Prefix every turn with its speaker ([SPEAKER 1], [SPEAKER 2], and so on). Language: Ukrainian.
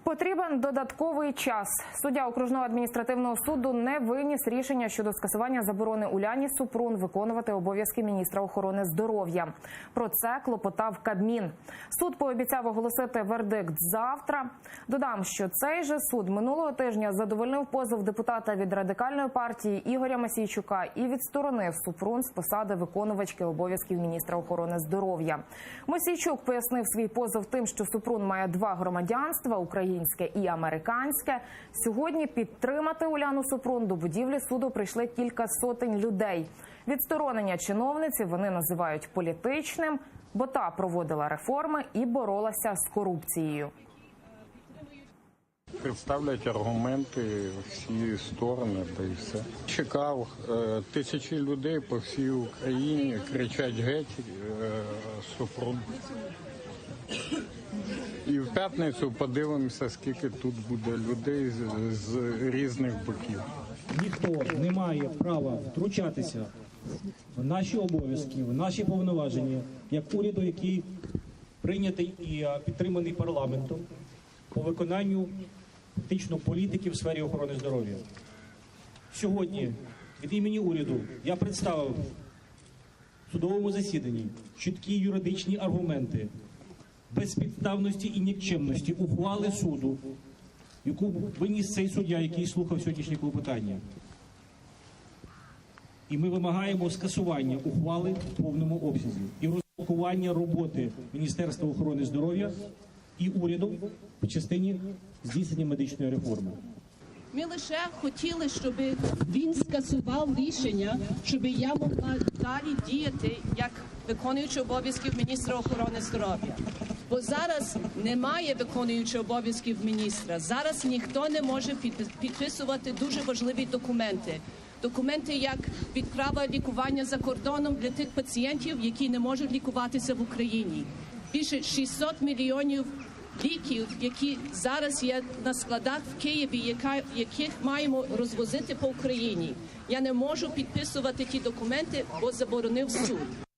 [SPEAKER 1] Потрібен додатковий час. Суддя окружного адміністративного суду не виніс рішення щодо скасування заборони Уляні Супрун виконувати обов'язки міністра охорони здоров'я. Про це клопотав Кабмін. Суд пообіцяв оголосити вердикт завтра. Додам, що цей же суд минулого тижня задовольнив позов депутата від Радикальної партії Ігоря Мосійчука і відсторонив Супрун з посади виконувачки обов'язків міністра охорони здоров'я. Мосійчук пояснив свій позов тим, що Супрун має два громадянства – українське і американське. Сьогодні підтримати Уляну Супрун до будівлі суду прийшли кілька сотень людей. Відсторонення чиновниці вони називають політичним, бо та проводила реформи і боролася з корупцією.
[SPEAKER 2] Представлять аргументи всі сторони, та й все. Чекав, тисячі людей по всій Україні кричать геть Супрун. І в п'ятницю подивимося, скільки тут буде людей з різних боків.
[SPEAKER 3] Ніхто не має права втручатися в наші обов'язки, в наші повноваження, як уряду, який прийнятий і підтриманий парламентом по виконанню фактично політики в сфері охорони здоров'я. Сьогодні від імені уряду я представив в судовому засіданні чіткі юридичні аргументи безпідставності і нікчемності ухвали суду, яку виніс цей суддя, який слухав сьогоднішнє клопотання. І ми вимагаємо скасування ухвали в повному обсязі і розблокування роботи Міністерства охорони здоров'я і уряду в частині здійснення медичної реформи.
[SPEAKER 4] Ми лише хотіли, щоб він скасував рішення, щоб я могла далі діяти як виконуючий обов'язків міністра охорони здоров'я. Бо зараз немає виконуючого обов'язків міністра. Зараз ніхто не може підписувати дуже важливі документи. Документи як відправа лікування за кордоном для тих пацієнтів, які не можуть лікуватися в Україні. Більше 600 мільйонів ліків, які зараз є на складах в Києві, яких маємо розвозити по Україні. Я не можу підписувати ті документи, бо заборонив суд.